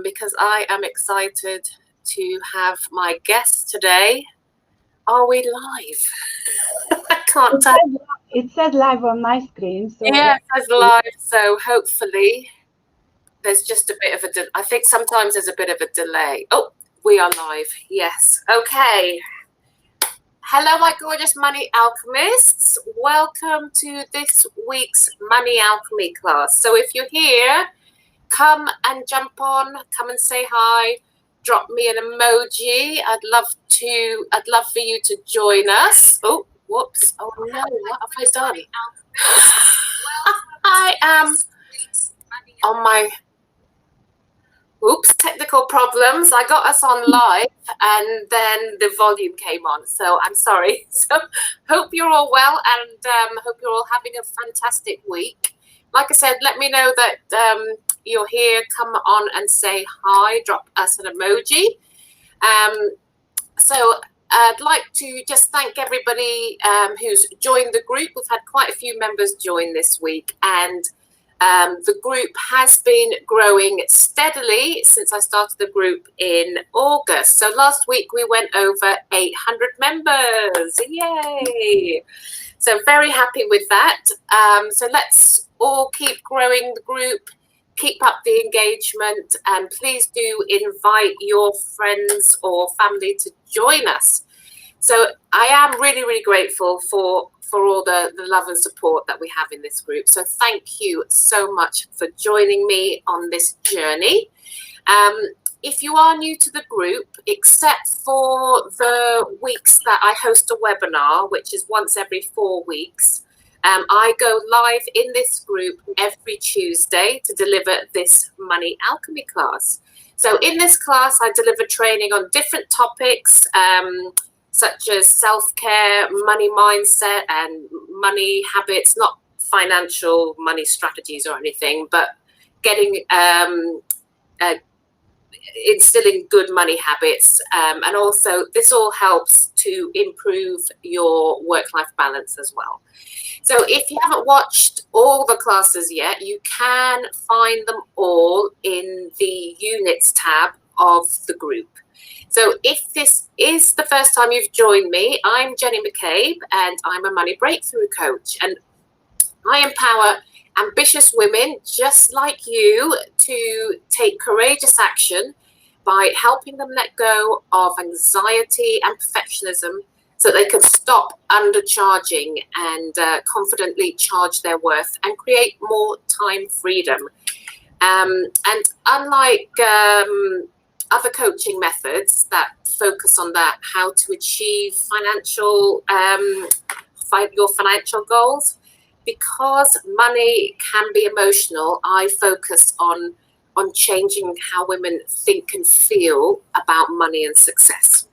because I am excited to have my guest today. Are we live? I can't tell. It said live on my screen. So yeah, it says live. So hopefully there's just a bit of a I think sometimes there's a bit of a delay. Oh, we are live. Yes. Okay. Hello, my gorgeous money alchemists. Welcome to this week's Money Alchemy class. So if you're here, come and jump on, come and say hi, drop me an emoji. I'd love for you to join us. Oh, whoops. Oh no, what have I done? I am on my technical problems. I got us on live and then the volume came on, so I'm sorry. So hope you're all well and hope you're all having a fantastic week. Like I said, let me know that you're here. Come on and say hi, drop us an emoji. So I'd like to just thank everybody who's joined the group. We've had quite a few members join this week, and the group has been growing steadily since I started the group in August. So last week we went over 800 members. Yay! So very happy with that. So let's all keep growing the group, keep up the engagement, and please do invite your friends or family to join us. So I am really, really grateful for all the love and support that we have in this group. So thank you so much for joining me on this journey. If you are new to the group, except for the weeks that I host a webinar, which is once every 4 weeks, I go live in this group every Tuesday to deliver this Money Alchemy class. So in this class, I deliver training on different topics, such as self-care, money mindset, and money habits, not financial money strategies or anything, but getting instilling good money habits, and also this all helps to improve your work-life balance as well. So if you haven't watched all the classes yet, you can find them all in the units tab of the group. So if this is the first time you've joined me, I'm Jenny McCabe and I'm a money breakthrough coach, and I empower ambitious women just like you to take courageous action by helping them let go of anxiety and perfectionism so they can stop undercharging and confidently charge their worth and create more time freedom. And unlike other coaching methods that focus on that, how to achieve your financial goals, because money can be emotional, I focus on changing how women think and feel about money and success,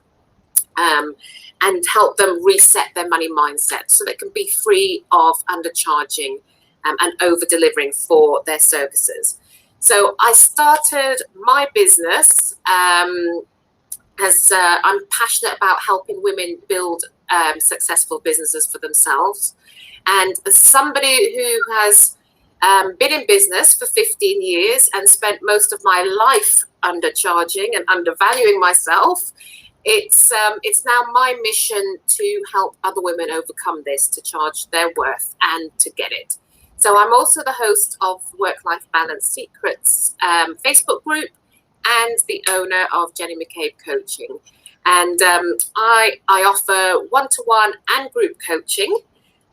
and help them reset their money mindset so they can be free of undercharging and over-delivering for their services. So I started my business as I'm passionate about helping women build successful businesses for themselves. And as somebody who has been in business for 15 years and spent most of my life undercharging and undervaluing myself, it's now my mission to help other women overcome this, to charge their worth and to get it. So I'm also the host of Work-Life Balance Secrets Facebook group and the owner of Jenny McCabe Coaching. And I offer one-to-one and group coaching.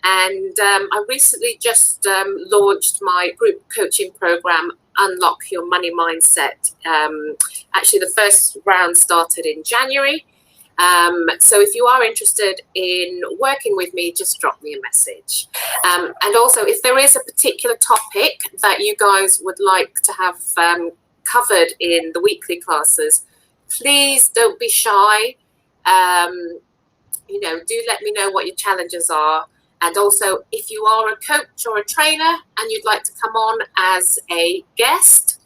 And I recently just launched my group coaching program, Unlock Your Money Mindset. Actually, the first round started in January. So if you are interested in working with me, just drop me a message. And also, if there is a particular topic that you guys would like to have covered in the weekly classes, please don't be shy. Do let me know what your challenges are. And also, if you are a coach or a trainer and you'd like to come on as a guest,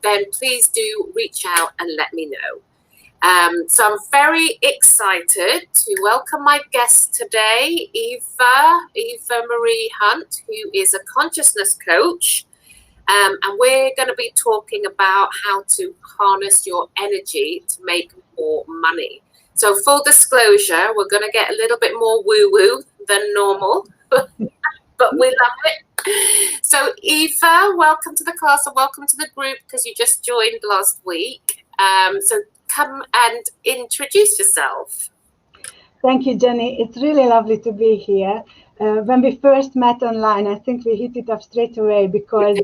then please do reach out and let me know. So I'm very excited to welcome my guest today, Eva Marie Hunt, who is a consciousness coach. And we're going to be talking about how to harness your energy to make more money. So full disclosure, we're going to get a little bit more woo-woo than normal, but we love it. So Eva, welcome to the class and welcome to the group because you just joined last week. So come and introduce yourself. Thank you, Jenny. It's really lovely to be here. When we first met online, I think we hit it up straight away because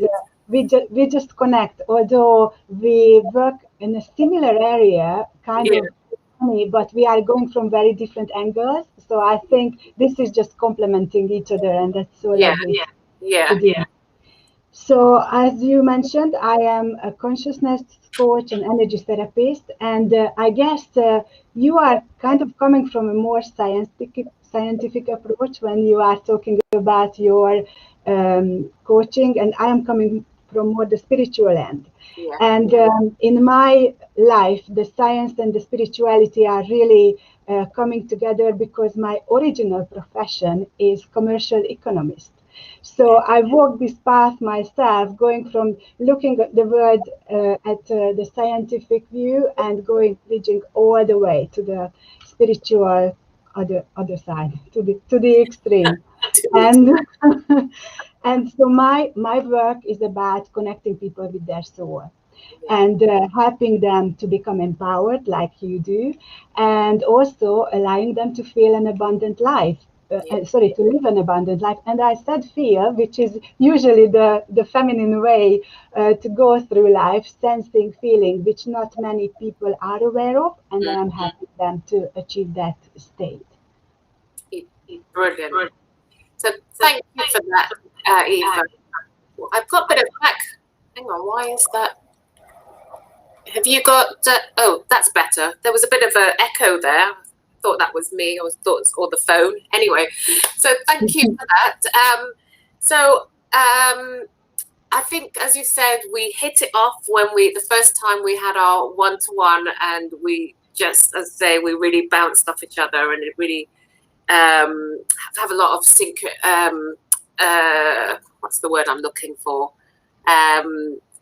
we just connect. Although we work in a similar area, kind of, but we are going from very different angles. So I think this is just complementing each other, and that's so lovely. Yeah. So as you mentioned, I am a consciousness coach and energy therapist, and I guess you are kind of coming from a more scientific approach when you are talking about your coaching, and I am coming from more the spiritual end. Yeah. And in my life, the science and the spirituality are really coming together because my original profession is commercial economist. So I walked this path myself, going from looking at the world at the scientific view and reaching all the way to the spiritual other side, to the extreme. And and so my work is about connecting people with their soul and helping them to become empowered like you do, and also allowing them to feel an abundant life. To live an abundant life. And I said feel, which is usually the feminine way to go through life, sensing, feeling, which not many people are aware of, and I am helping them to achieve that state. Brilliant. So thank you for that, Eva. I've got a bit of back. Hang on, why is that? Have you got? Oh, that's better. There was a bit of an echo there. Thought that was me, or the phone. Anyway, so thank you for that. I think, as you said, we hit it off when the first time we had our one-to-one, and we just, as I say, we really bounced off each other, and it really have a lot of what's the word I'm looking for?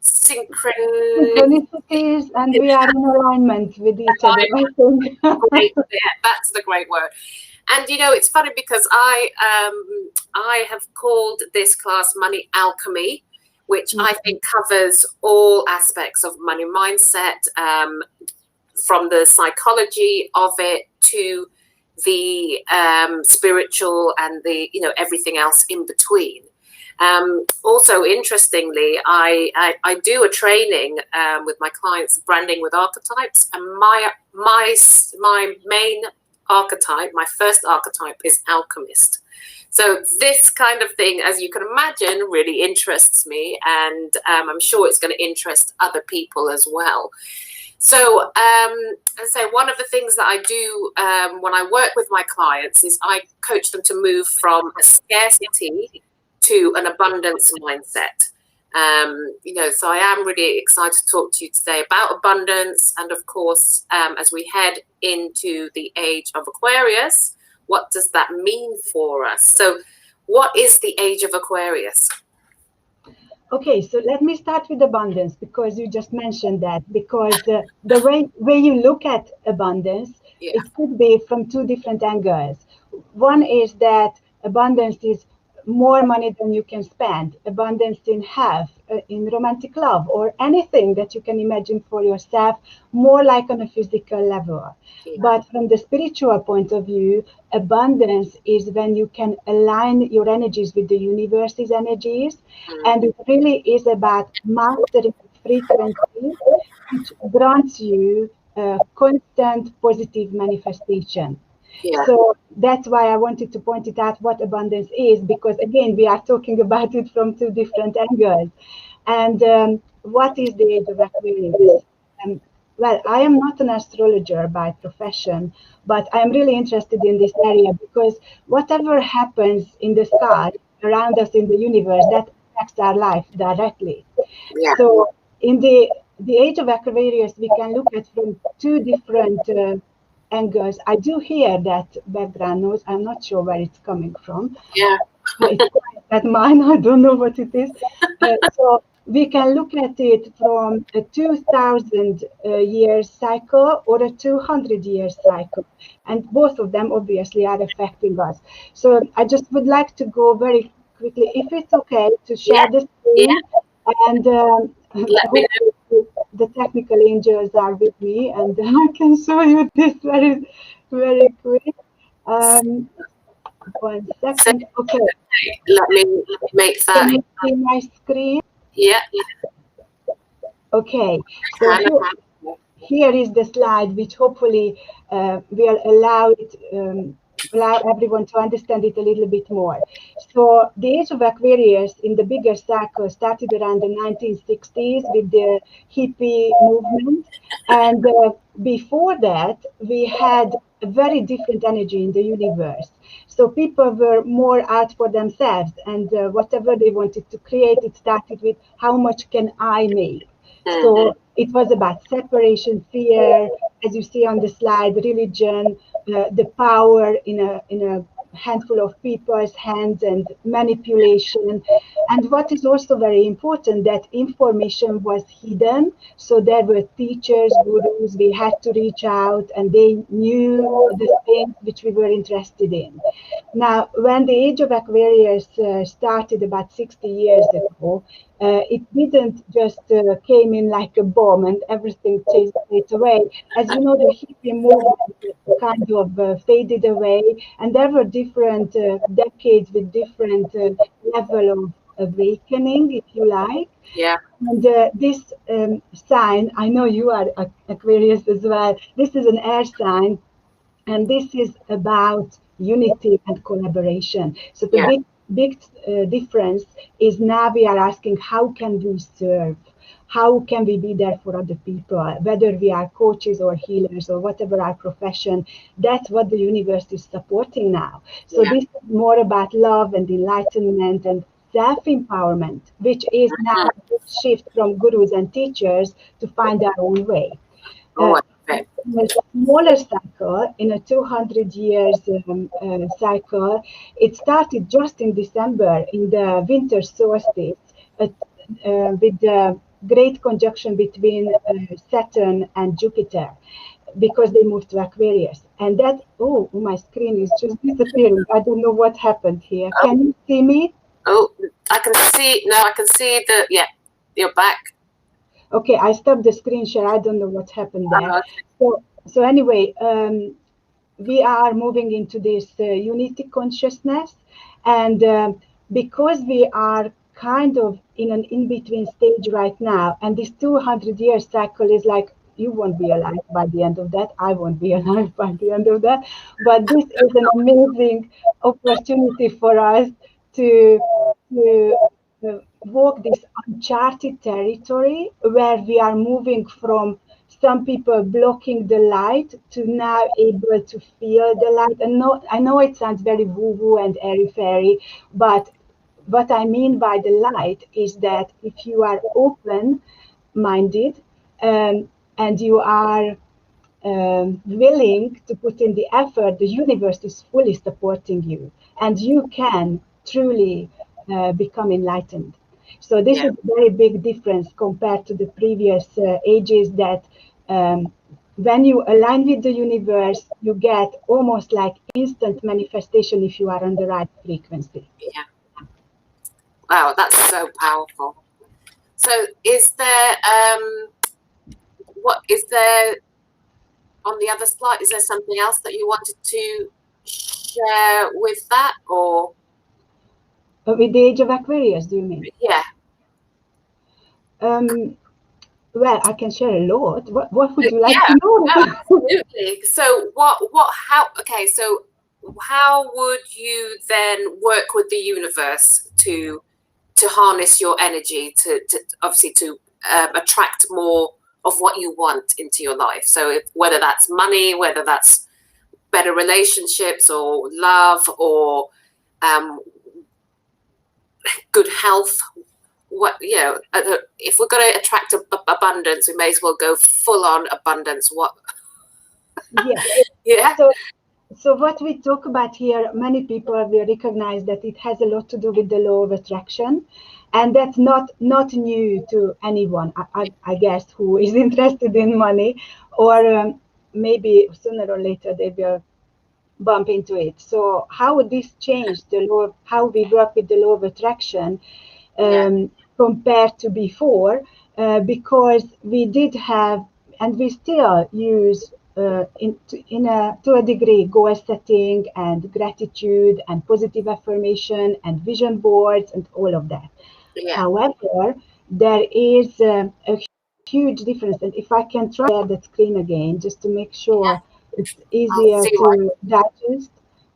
Synchronicities, and we are in alignment with each other. I think. That's the great word. And it's funny because I have called this class Money Alchemy, which I think covers all aspects of money mindset, from the psychology of it to the spiritual and the everything else in between. Also, interestingly, I do a training with my clients, branding with archetypes, and my main archetype, my first archetype, is alchemist. So this kind of thing, as you can imagine, really interests me, and I'm sure it's going to interest other people as well. So, as I say, one of the things that I do when I work with my clients is I coach them to move from a scarcity to an abundance mindset. So I am really excited to talk to you today about abundance, and of course, as we head into the age of Aquarius, what does that mean for us? So what is the age of Aquarius? Okay, so let me start with abundance, because you just mentioned that, because the way you look at abundance, it could be from two different angles. One is that abundance is more money than you can spend, abundance in health, in romantic love, or anything that you can imagine for yourself, more like on a physical level. But from the spiritual point of view, abundance is when you can align your energies with the universe's energies, and it really is about mastering frequency, which grants you constant positive manifestation. So that's why I wanted to point it out what abundance is, because again, we are talking about it from two different angles. And what is the age of Aquarius? Well, I am not an astrologer by profession, but I'm really interested in this area because whatever happens in the sky around us in the universe, that affects our life directly. So in the age of Aquarius, we can look at from two different angles. I do hear that background noise. I'm not sure where it's coming from. It's at mine. I don't know what it is. So we can look at it from a 2,000-year cycle or a 200-year cycle, and both of them obviously are affecting us. So I just would like to go very quickly, if it's okay, to share the screen, and Let me know. hopefully the technical angels are with me, and I can show you this very, very quick. 1 second. Okay. Let me make that. Can you see my screen? Yeah. Okay. So here is the slide, which hopefully will allow everyone to understand it a little bit more. So the Age of Aquarius in the bigger cycle started around the 1960s with the hippie movement. And before that, we had a very different energy in the universe. So people were more out for themselves, and whatever they wanted to create, it started with how much can I make? So it was about separation, fear, as you see on the slide, religion, the power in a handful of people's hands, and manipulation. And what is also very important, that information was hidden. So there were teachers, gurus, we had to reach out, and they knew the things which we were interested in. Now, when the Age of Aquarius started about 60 years ago, it didn't just came in like a bomb and everything changed straight away. As you know, the hippie movement kind of faded away, and there were different decades with different level of awakening, if you like. Yeah. And this sign, I know you are Aquarius as well. This is an air sign, and this is about unity and collaboration. So the big difference is now we are asking, how can we serve? How can we be there for other people, whether we are coaches or healers or whatever our profession? That's what the universe is supporting now. So this is more about love and enlightenment and self-empowerment, which is now a big shift from gurus and teachers to find our own way. In a smaller cycle, in a 200 years cycle, it started just in December, in the winter solstice, with the great conjunction between Saturn and Jupiter, because they moved to Aquarius. And that, oh, my screen is just disappearing. I don't know what happened here. Can you see me? Oh, I can see, no, I can see you're back. Okay, I stopped the screen share. I don't know what happened there. So anyway, we are moving into this unity consciousness, and because we are kind of in an in-between stage right now, and this 200-year cycle is like, you won't be alive by the end of that. I won't be alive by the end of that. But this is an amazing opportunity for us to walk this uncharted territory where we are moving from some people blocking the light to now able to feel the light. And I know it sounds very woo-woo and airy-fairy, but what I mean by the light is that if you are open-minded and you are willing to put in the effort, the universe is fully supporting you, and you can truly become enlightened. So this is a very big difference compared to the previous ages, that when you align with the universe, you get almost like instant manifestation if you are on the right frequency. Yeah. Wow, that's so powerful. So is there, what is there on the other slide? Is there something else that you wanted to share with that, or? With the Age of Aquarius, do you mean? Yeah. Well, I can share a lot. What would you like to know? Absolutely. So how would you then work with the universe to harness your energy to obviously to attract more of what you want into your life? So whether that's money, whether that's better relationships or love or good health, if we're going to attract abundance, we may as well go full on abundance. So what we talk about here, many people will recognize that it has a lot to do with the law of attraction. And that's not new to anyone, I guess, who is interested in money, or maybe sooner or later they will bump into it. So how would this change the law, how we work with the law of attraction compared to before? Because we did have, and we still use to a degree, goal setting and gratitude and positive affirmation and vision boards and all of that. However, there is a huge difference. And if I can try to share that screen again, just to make sure it's easier to digest.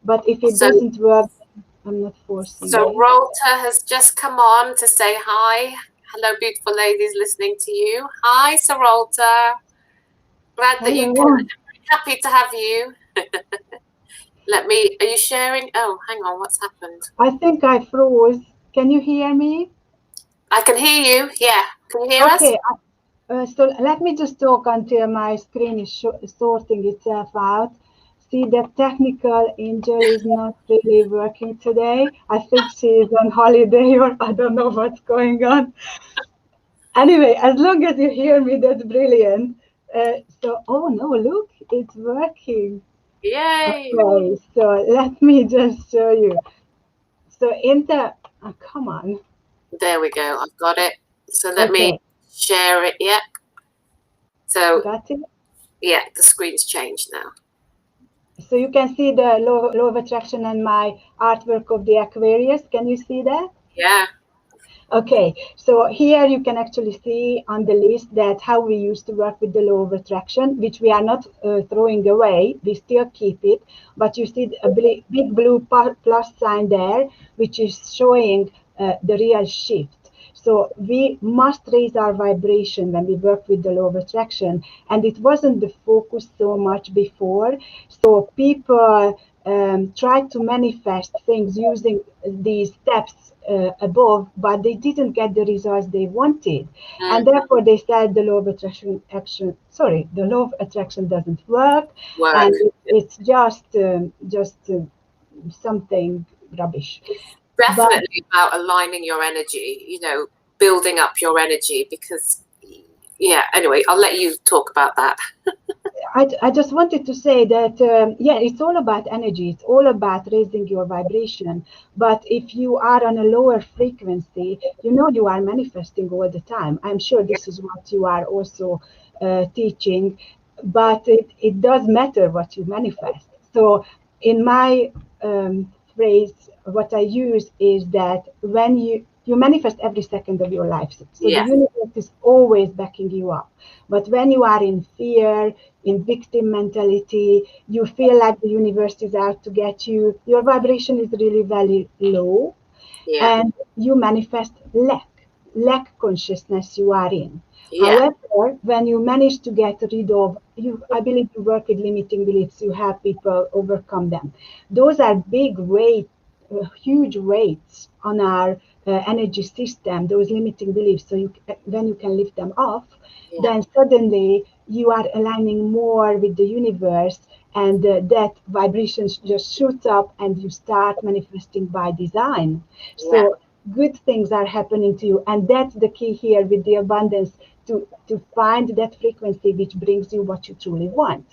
But if it doesn't work, I'm not forcing So it. Rota has just come on to say hi. Hello, beautiful ladies listening to you. Hi, Sarolta. Glad that you can. Happy to have you. Are you sharing? Oh, hang on, what's happened? I think I froze. Can you hear me? I can hear you, yeah. Can you hear us? Okay, so let me just talk until my screen is sorting itself out. See, the technical angel is not really working today. I think she is on holiday, or I don't know what's going on. Anyway, as long as you hear me, that's brilliant. Oh no, look, it's working. Yay! Okay, so let me just show you. So come on. There we go, I've got it. So let me share it, yeah. So, got it? Yeah, the screen's changed now. So you can see the law of attraction and my artwork of the Aquarius. Can you see that? Yeah. Okay, so here you can actually see on the list that how we used to work with the law of attraction, which we are not throwing away. We still keep it, but you see a big blue plus sign there, which is showing the real shift. So we must raise our vibration when we work with the law of attraction. And it wasn't the focus so much before. So people tried to manifest things using these steps above, but they didn't get the results they wanted. And therefore they said the law of attraction doesn't work. And it's just something rubbish. Definitely about aligning your energy, building up your energy, because anyway, I'll let you talk about that. I just wanted to say that, it's all about energy. It's all about raising your vibration. But if you are on a lower frequency, you are manifesting all the time. I'm sure this is what you are also teaching, but it does matter what you manifest. So in my phrase, what I use is that when you manifest every second of your life. So the universe is always backing you up. But when you are in fear, in victim mentality, you feel like the universe is out to get you, your vibration is really very low, and you manifest lack consciousness you are in. However, when you manage to get rid of, I believe you work with limiting beliefs, you help people overcome them. Those are big weight, huge weights on our energy system, those limiting beliefs. So when you can lift them off, then suddenly you are aligning more with the universe, and that vibration just shoots up and you start manifesting by design. So good things are happening to you. And that's the key here with the abundance, to find that frequency which brings you what you truly want.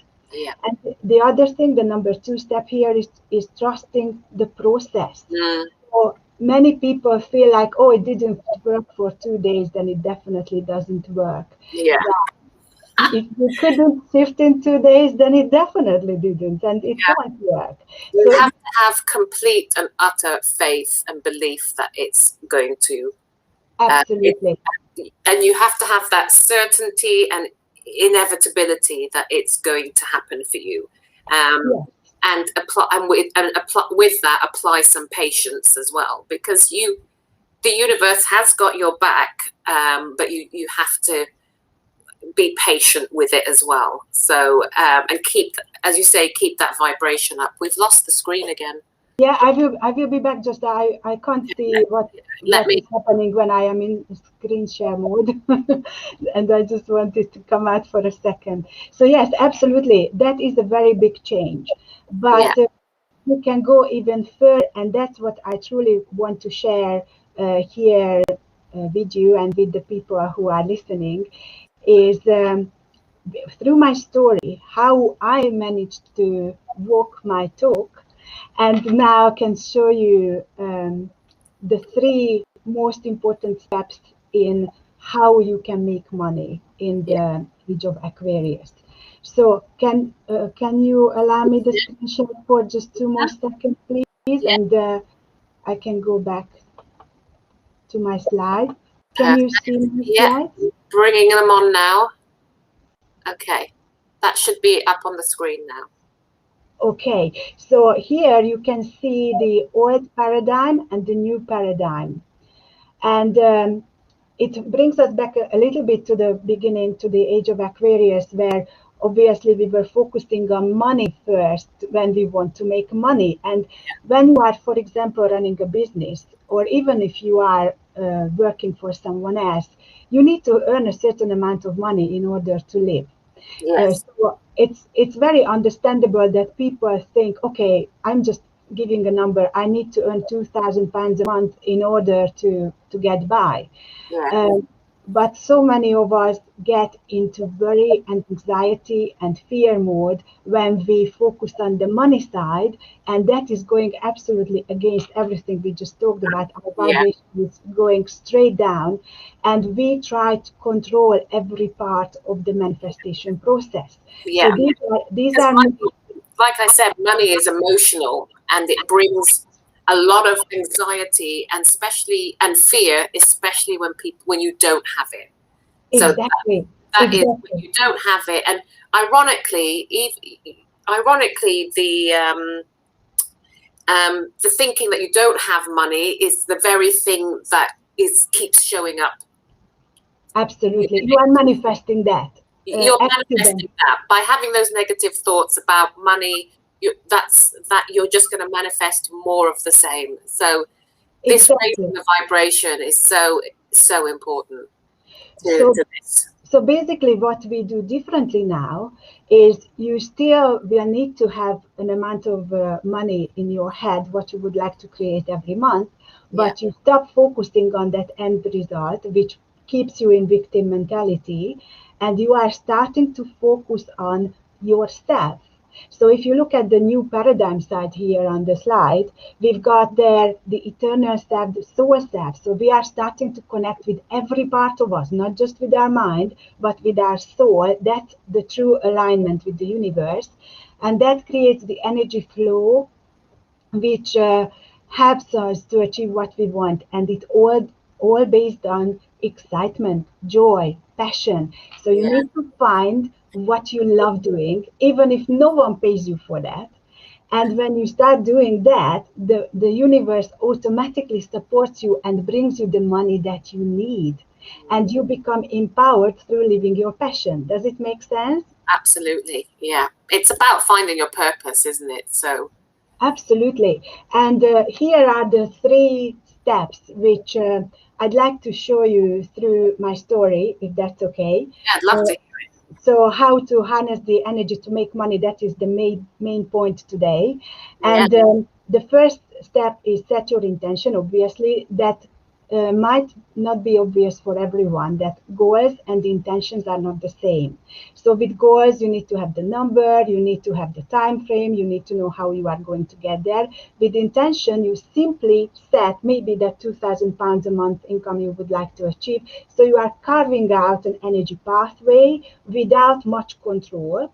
And the other thing, the number 2 step here is trusting the process. So many people feel like, oh, it didn't work for 2 days, then it definitely doesn't work. If you couldn't shift in 2 days, then it definitely didn't, and it won't work. You have to have complete and utter faith and belief that it's going to. Absolutely. And you have to have that certainty and inevitability that it's going to happen for you. And with that, apply some patience as well, because the universe has got your back, but you have to be patient with it as well. So and keep, as you say, keep that vibration up. We've lost the screen again. Yeah, I will be back. Just I can't see what is happening when I am in screen share mode, and I just wanted to come out for a second. So yes, absolutely, that is a very big change. But you can go even further, and that's what I truly want to share here with you and with the people who are listening is through my story, how I managed to walk my talk, and now can show you the three most important steps in how you can make money in the Age of Aquarius. So can you allow me the screen share for just 2 more seconds, please? And I can go back to my slide. Can you see my slides? Bringing them on now. Okay, that should be up on the screen now. Okay, so here you can see the old paradigm and the new paradigm. And it brings us back a little bit to the beginning, to the Age of Aquarius, where obviously we were focusing on money first when we want to make money. And when you are, for example, running a business, or even if you are working for someone else, you need to earn a certain amount of money in order to live. Yes. So it's very understandable that people think, okay, I'm just giving a number. I need to earn £2,000 a month in order to get by. Yeah. But so many of us get into worry and anxiety and fear mode when we focus on the money side, and that is going absolutely against everything we just talked about. Our vibration is going straight down, and we try to control every part of the manifestation process. Yeah. So these are money, like I said, money is emotional, and it brings a lot of anxiety and fear, especially when you don't have it. Exactly. So that is when you don't have it. And ironically, the thinking that you don't have money is the very thing that keeps showing up. Absolutely, you are manifesting that. You're manifesting that by having those negative thoughts about money. You're just going to manifest more of the same. So this raising the vibration is so important to this. So basically what we do differently now is you still will need to have an amount of money in your head, what you would like to create every month, but you stop focusing on that end result, which keeps you in victim mentality, and you are starting to focus on yourself. So if you look at the new paradigm side here on the slide, we've got there the eternal self, the soul self. So we are starting to connect with every part of us, not just with our mind, but with our soul. That's the true alignment with the universe. And that creates the energy flow, which helps us to achieve what we want. And it all based on excitement, joy, passion. So you need to find what you love doing, even if no one pays you for that. And when you start doing that, the universe automatically supports you and brings you the money that you need. And you become empowered through living your passion. Does it make sense? Absolutely, yeah. It's about finding your purpose, isn't it? So absolutely. And here are the 3 steps which I'd like to show you through my story, if that's okay. Yeah, I'd love to hear it. So how to harness the energy to make money, that is the main point today. And the first step is set your intention. Obviously, that might not be obvious for everyone, that goals and intentions are not the same. So with goals, you need to have the number, you need to have the time frame, you need to know how you are going to get there. With intention, you simply set maybe that £2,000 a month income you would like to achieve. So you are carving out an energy pathway without much control.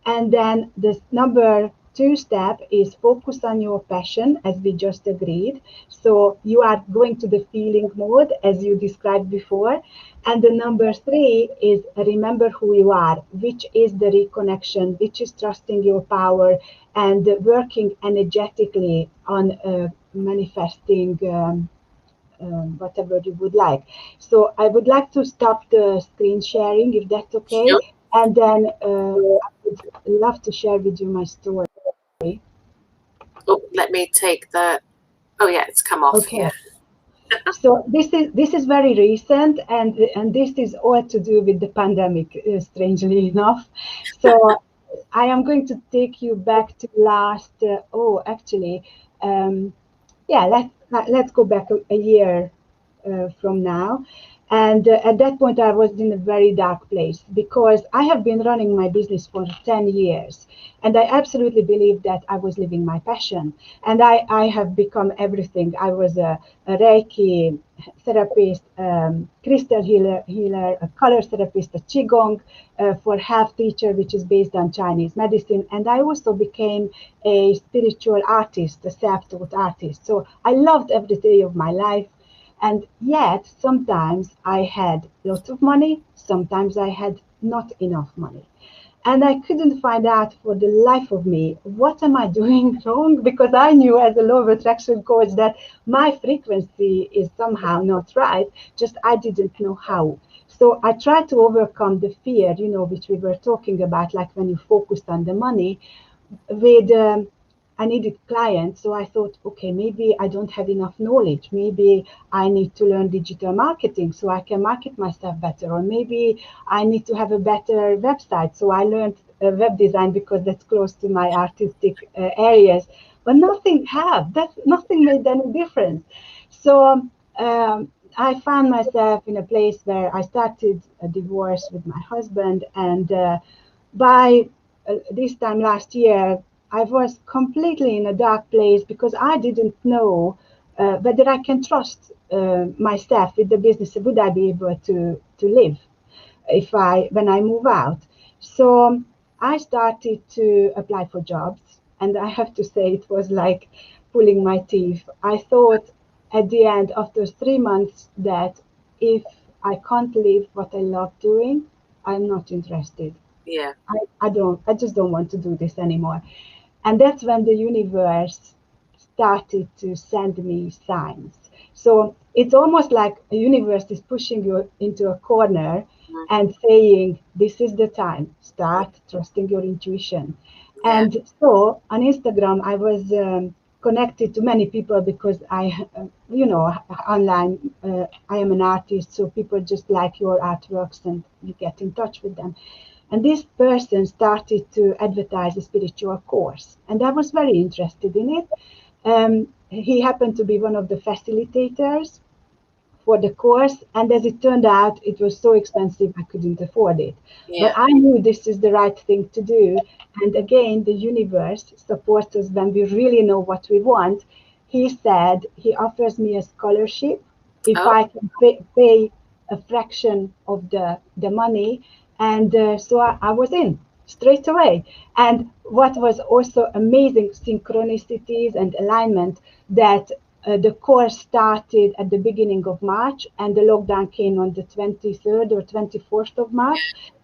And then the number 2 step is focus on your passion, as we just agreed. So you are going to the feeling mode, as you described before. And the number 3 is remember who you are, which is the reconnection, which is trusting your power and working energetically on manifesting whatever you would like. So I would like to stop the screen sharing, if that's okay. Sure. And then I would love to share with you my story. Oh, let me take the. Oh yeah, it's come off. Okay. Yeah. So this is very recent, and this is all to do with the pandemic, strangely enough. So I am going to take you back to last. Yeah, let's go back a year from now. And at that point, I was in a very dark place because I have been running my business for 10 years. And I absolutely believe that I was living my passion. And I have become everything. I was a Reiki therapist, crystal healer, a color therapist, a Qigong for health teacher, which is based on Chinese medicine. And I also became a spiritual artist, a self-taught artist. So I loved every day of my life. And yet, sometimes I had lots of money, sometimes I had not enough money. And I couldn't find out for the life of me, what am I doing wrong? Because I knew as a law of attraction coach that my frequency is somehow not right, just I didn't know how. So I tried to overcome the fear, which we were talking about, like when you focused on the money, with I needed clients, so I thought, okay, maybe I don't have enough knowledge. Maybe I need to learn digital marketing so I can market myself better, or maybe I need to have a better website. So I learned web design because that's close to my artistic areas. But nothing made any difference. So I found myself in a place where I started a divorce with my husband, and by this time last year, I was completely in a dark place because I didn't know whether I can trust myself with the business. Would I be able to live when I move out? So I started to apply for jobs, and I have to say it was like pulling my teeth. I thought at the end, after 3 months, that if I can't live what I love doing, I'm not interested. Yeah. I just don't want to do this anymore. And that's when the universe started to send me signs. So it's almost like the universe is pushing you into a corner and saying, this is the time, start trusting your intuition. Yeah. And so on Instagram, I was connected to many people because online, I am an artist, so people just like your artworks and you get in touch with them. And this person started to advertise a spiritual course, and I was very interested in it. He happened to be one of the facilitators for the course, and as it turned out, it was so expensive I couldn't afford it. Yeah. But I knew this is the right thing to do. And again, the universe supports us when we really know what we want. He said he offers me a scholarship if I can pay a fraction of the money. And so I was in straight away. And what was also amazing, synchronicities and alignment, that the course started at the beginning of March and the lockdown came on the 23rd or 24th of March.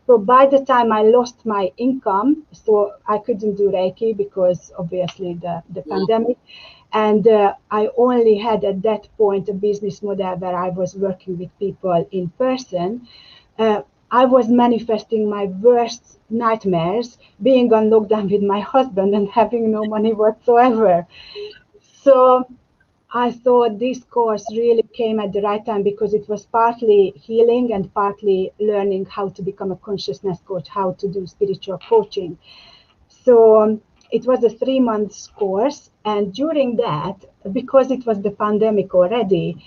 So by the time I lost my income, so I couldn't do Reiki because obviously the pandemic. And I only had at that point a business model where I was working with people in person. I was manifesting my worst nightmares, being on lockdown with my husband and having no money whatsoever. So I thought this course really came at the right time because it was partly healing and partly learning how to become a consciousness coach, how to do spiritual coaching. So it was a 3 month course. And during that, because it was the pandemic already,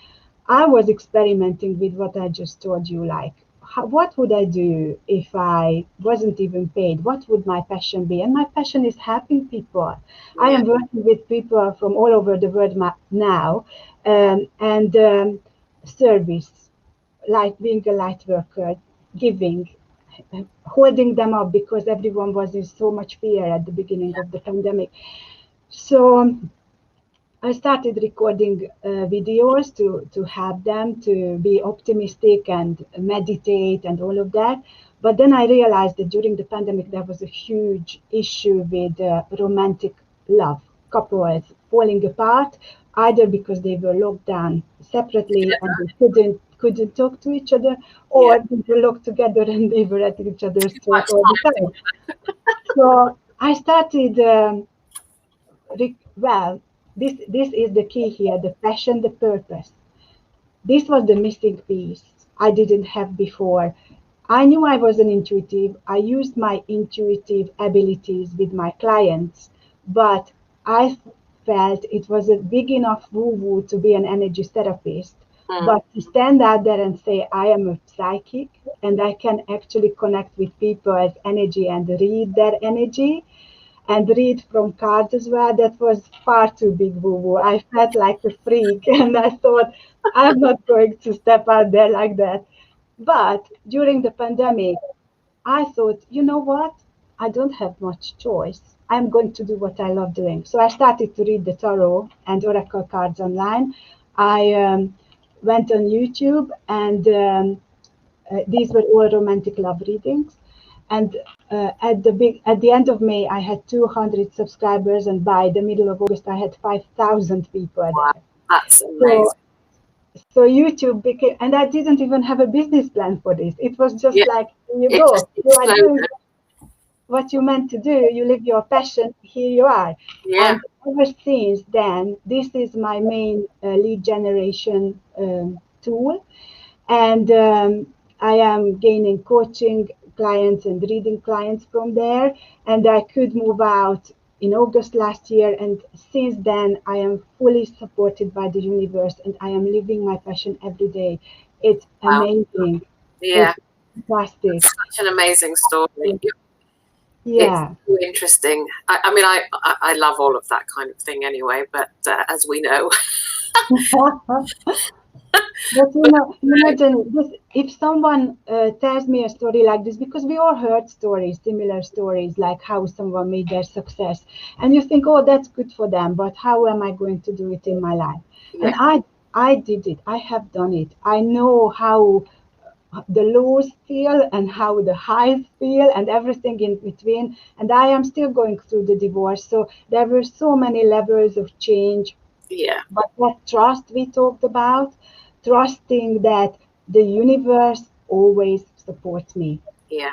I was experimenting with what I just told you, like, what would I do if I wasn't even paid? What would my passion be? And my passion is helping people. I am working with people from all over the world now, and service, like being a light worker, giving, holding them up because everyone was in so much fear at the beginning of the pandemic. So I started recording videos to help them to be optimistic and meditate and all of that. But then I realized that during the pandemic, there was a huge issue with romantic love, couples falling apart, either because they were locked down separately and they couldn't talk to each other, or they were locked together and they were at each other's throat all the time. So I started well, this is the key here, the passion, the purpose. This was the missing piece I didn't have before. I knew I was an intuitive. I used my intuitive abilities with my clients, but I felt it was a big enough woo-woo to be an energy therapist. But to stand out there and say, I am a psychic and I can actually connect with people's energy and read their energy and read from cards as well, that was far too big woo-woo. I felt like a freak and I thought, I'm not going to step out there like that. But during the pandemic, I thought, you know what? I don't have much choice. I'm going to do what I love doing. So I started to read the tarot and oracle cards online. I went on YouTube, and these were all romantic love readings. And at the end of May, I had 200 subscribers, and by the middle of August, I had 5,000 people Wow, there. that's amazing. So YouTube became, and I didn't even have a business plan for this. It was just like, here you go. You are doing what you meant to do. You live your passion. Here you are. Yeah. And ever since then, this is my main lead generation tool. And I am gaining coaching clients and reading clients from there. And I could move out in August last year. And since then, I am fully supported by the universe and I am living my passion every day. It's amazing. Yeah. It's fantastic. It's such an amazing story. Yeah. It's so interesting. I mean, I love all of that kind of thing anyway, but as we know. But Jenny, if someone tells me a story like this, because we all heard stories, similar stories, like how someone made their success, and you think, oh, that's good for them, but how am I going to do it in my life? Yeah. And I did it. I have done it. I know how the lows feel and how the highs feel and everything in between. And I am still going through the divorce. So there were so many levels of change. Yeah. But that trust we talked about, trusting that the universe always supports me. Yeah.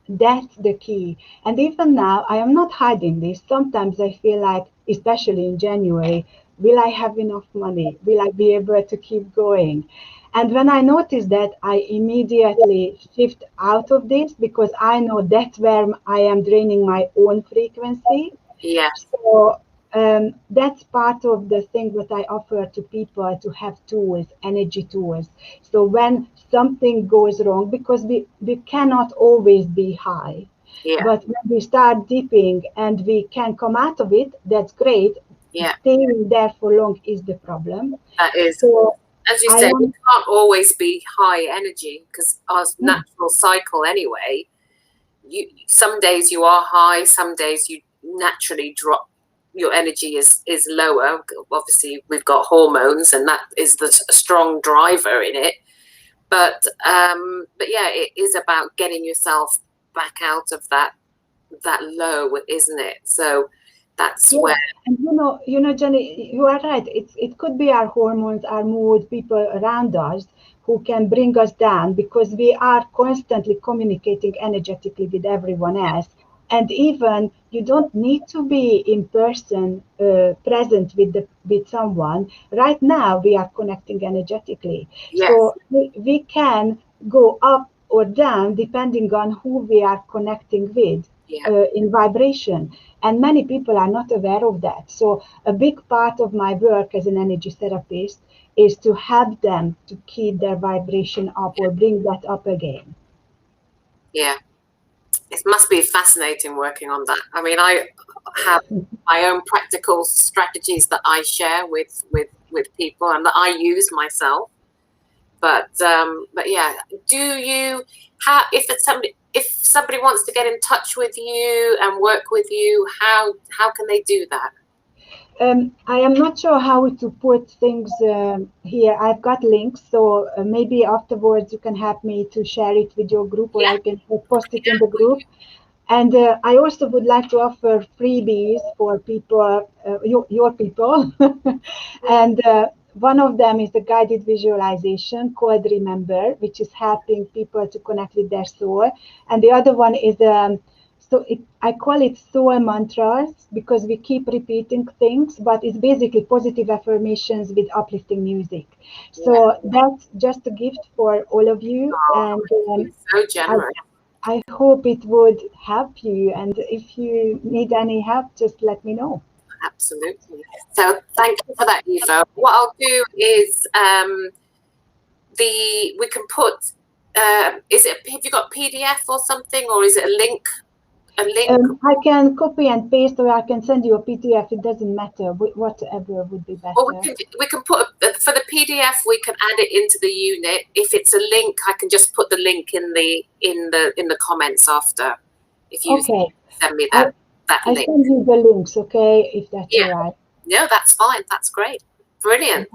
That's the key. And even now, I am not hiding this. Sometimes I feel like, especially in January, will I have enough money? Will I be able to keep going? And when I notice that, I immediately shift out of this because I know that's where I am draining my own frequency. Yeah. So that's part of the thing that I offer to people, to have tools, energy tools. So when something goes wrong, because we cannot always be high, Yeah. but when we start dipping and we can come out of it, that's great. Yeah. Staying there for long is the problem. That is. So as you said, we can't always be high energy because our natural cycle anyway. Some days you are high, some days you naturally drop. Your energy is lower. Obviously, we've got hormones, and that is the strong driver in it. But yeah, it is about getting yourself back out of that low, isn't it? So that's where. And Jenny, you are right. It could be our hormones, our mood, people around us who can bring us down because we are constantly communicating energetically with everyone else. And even you don't need to be in person present with someone. Right now, we are connecting energetically. Yes. So we can go up or down depending on who we are connecting with in vibration. And many people are not aware of that. So a big part of my work as an energy therapist is to help them to keep their vibration up or bring that up again. Yeah. It must be fascinating working on that. I mean, I have my own practical strategies that I share with people and that I use myself. But yeah, if somebody wants to get in touch with you and work with you, how can they do that? I am not sure how to put things here. I've got links, so maybe afterwards you can help me to share it with your group, or I can post it in the group. And I also would like to offer freebies for people, your people. And one of them is a guided visualization called Remember, which is helping people to connect with their soul. And the other one is I call it soul mantras because we keep repeating things, but it's basically positive affirmations with uplifting music. So that's just a gift for all of you. Oh, and so generous. I hope it would help you. And if you need any help, just let me know. Absolutely. So thank you for that, Eva. What I'll do is we can put, have you got PDF or something, or is it a link? I can copy and paste, or I can send you a PDF. It doesn't matter. Whatever would be better. Or we can put for the PDF. We can add it into the unit. If it's a link, I can just put the link in the comments after. If you send me that link. I send you the links, okay? If that's all right. No, that's fine. That's great. Brilliant.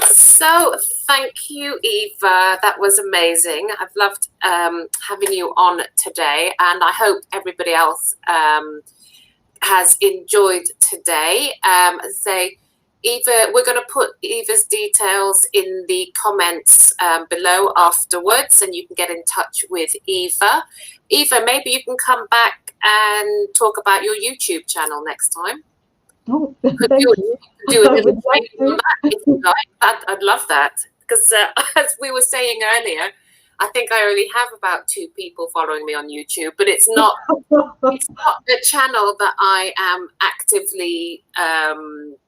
So thank you, Eva. That was amazing. I've loved having you on today, and I hope everybody else has enjoyed today. Say, Eva, we're going to put Eva's details in the comments below afterwards, and you can get in touch with Eva. Eva, maybe you can come back and talk about your YouTube channel next time. Oh, thank you. I'd love that, because as we were saying earlier, I think I only have about 2 people following me on YouTube, but it's not a channel that I am actively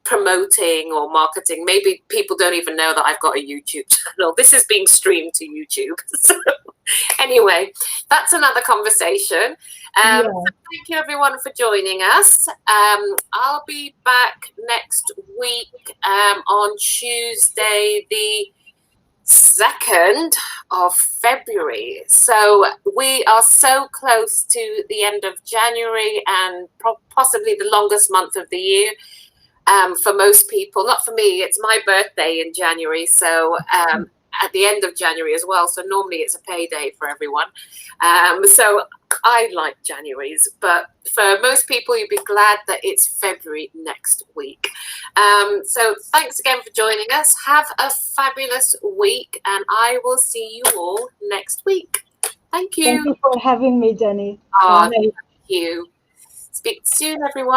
promoting or marketing. Maybe people don't even know that I've got a YouTube channel. This is being streamed to YouTube. So anyway, that's another conversation. Thank you everyone for joining us. I'll be back next week on Tuesday, the 2nd of February. So we are so close to the end of January, and possibly the longest month of the year for most people. Not for me, it's my birthday in January, so at the end of January as well, so normally it's a payday for everyone. So I like Januaries, but for most people, you'd be glad that it's February next week. So thanks again for joining us. Have a fabulous week, and I will see you all next week. Thank you. Thank you for having me, Jenny. Thank you. Speak soon, everyone.